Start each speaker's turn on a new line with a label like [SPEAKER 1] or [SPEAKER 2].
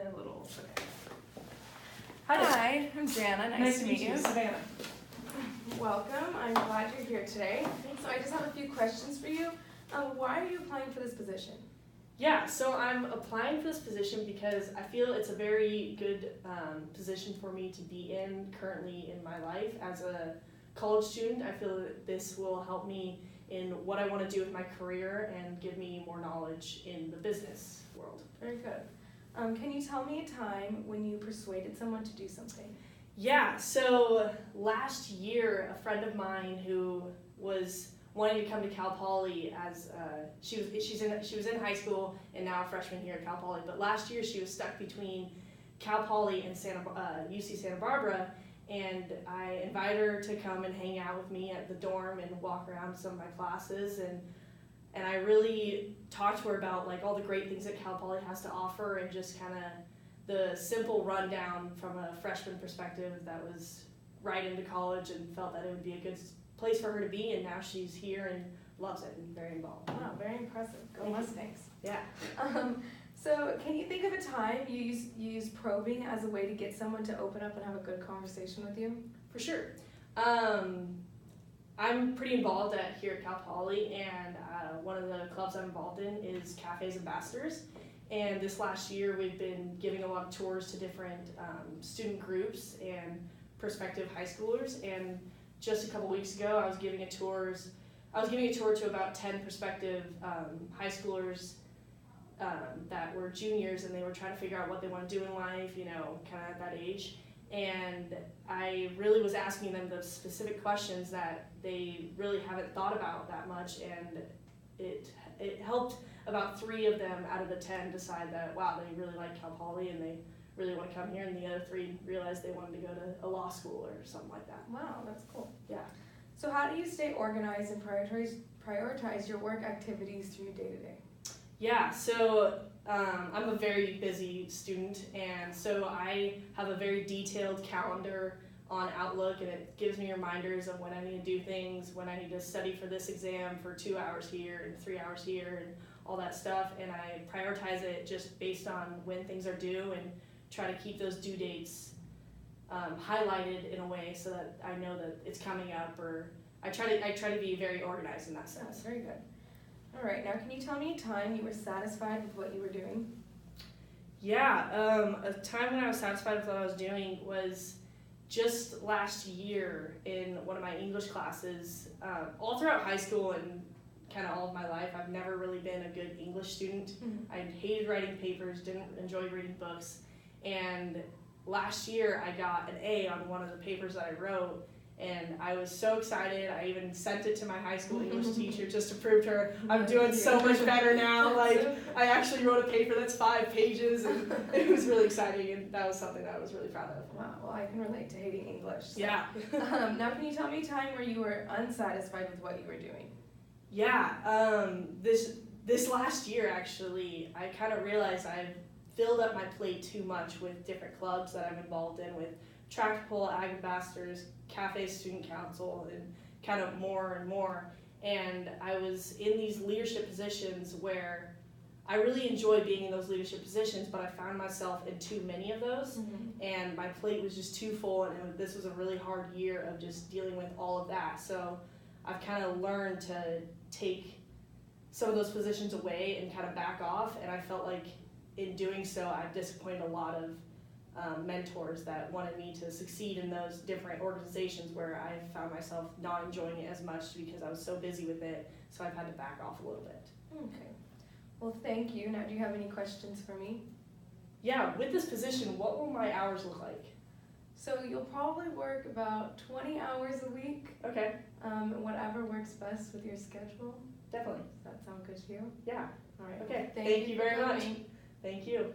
[SPEAKER 1] And a little. Okay. Hi, I'm Jana. Nice to meet you.
[SPEAKER 2] Savannah.
[SPEAKER 1] Welcome. I'm glad you're here today. So I just have a few questions for you. Why are you applying for this position?
[SPEAKER 2] Yeah, so I'm applying for this position because I feel it's a very good position for me to be in currently in my life. As a college student, I feel that this will help me in what I want to do with my career and give me more knowledge in the business world.
[SPEAKER 1] Very good. Can you tell me a time when you persuaded someone to do something?
[SPEAKER 2] Yeah, so last year, a friend of mine who was wanting to come to Cal Poly as she was in high school and now a freshman here at Cal Poly. But last year she was stuck between Cal Poly and UC Santa Barbara, and I invited her to come and hang out with me at the dorm and walk around some of my classes, and I really talked to her about like all the great things that Cal Poly has to offer and just kind of the simple rundown from a freshman perspective that was right into college, and felt that it would be a good place for her to be, and now she's here and loves it and very involved.
[SPEAKER 1] Wow, very impressive. Go Mustangs.
[SPEAKER 2] Yeah.
[SPEAKER 1] So can you think of a time you use probing as a way to get someone to open up and have a good conversation with you?
[SPEAKER 2] For sure. I'm pretty involved here at Cal Poly, and one of the clubs I'm involved in is Cafes Ambassadors. And this last year we've been giving a lot of tours to different student groups and prospective high schoolers. And just a couple weeks ago I was giving a tour to about 10 prospective high schoolers that were juniors, and they were trying to figure out what they want to do in life, you know, kind of at that age. And I really was asking them the specific questions that they really haven't thought about that much, and it helped about 3 of them out of the 10 decide that, wow, they really like Cal Poly and they really want to come here, and the other 3 realized they wanted to go to a law school or something like that.
[SPEAKER 1] Wow, that's cool.
[SPEAKER 2] Yeah.
[SPEAKER 1] So how do you stay organized and prioritize your work activities through your day-to-day?
[SPEAKER 2] Yeah, so I'm a very busy student, and so I have a very detailed calendar on Outlook, and it gives me reminders of when I need to do things, when I need to study for this exam for 2 hours here and 3 hours here and all that stuff, and I prioritize it just based on when things are due and try to keep those due dates highlighted in a way so that I know that it's coming up, or I try to be very organized in that sense.
[SPEAKER 1] That's very good. All right, now can you tell me a time you were satisfied with what you were doing?
[SPEAKER 2] Yeah, a time when I was satisfied with what I was doing was just last year in one of my English classes. All throughout high school and kind of all of my life, I've never really been a good English student.
[SPEAKER 1] Mm-hmm.
[SPEAKER 2] I hated writing papers, didn't enjoy reading books, and last year I got an A on one of the papers that I wrote, and I was so excited. I even sent it to my high school English teacher just to prove to her I'm doing so much better now. Like, I actually wrote a paper that's 5 pages, and it was really exciting, and that was something that I was really proud of.
[SPEAKER 1] Wow, well, I can relate to hating English. So.
[SPEAKER 2] Yeah.
[SPEAKER 1] Now can you tell me a time where you were unsatisfied with what you were doing?
[SPEAKER 2] Yeah, this last year actually, I kind of realized I've filled up my plate too much with different clubs that I'm involved in, with Track Pull, Ag Ambassadors, Cafe Student Council, and kind of more and more. And I was in these leadership positions where I really enjoy being in those leadership positions, but I found myself in too many of those, and my plate was just too full, and this was a really hard year of just dealing with all of that. So I've kind of learned to take some of those positions away and kind of back off, and I felt like in doing so I've disappointed a lot of mentors that wanted me to succeed in those different organizations where I found myself not enjoying it as much because I was so busy with it, so I've had to back off a little bit.
[SPEAKER 1] Okay. Well, thank you. Now, do you have any questions for me?
[SPEAKER 2] Yeah, with this position, what will my hours look like?
[SPEAKER 1] So you'll probably work about 20 hours a week.
[SPEAKER 2] Okay.
[SPEAKER 1] Whatever works best with your schedule.
[SPEAKER 2] Definitely.
[SPEAKER 1] Does that sound good to you?
[SPEAKER 2] Yeah.
[SPEAKER 1] All right.
[SPEAKER 2] Okay.
[SPEAKER 1] Thank
[SPEAKER 2] Thank
[SPEAKER 1] you
[SPEAKER 2] you
[SPEAKER 1] for
[SPEAKER 2] very much.
[SPEAKER 1] coming.
[SPEAKER 2] Thank you.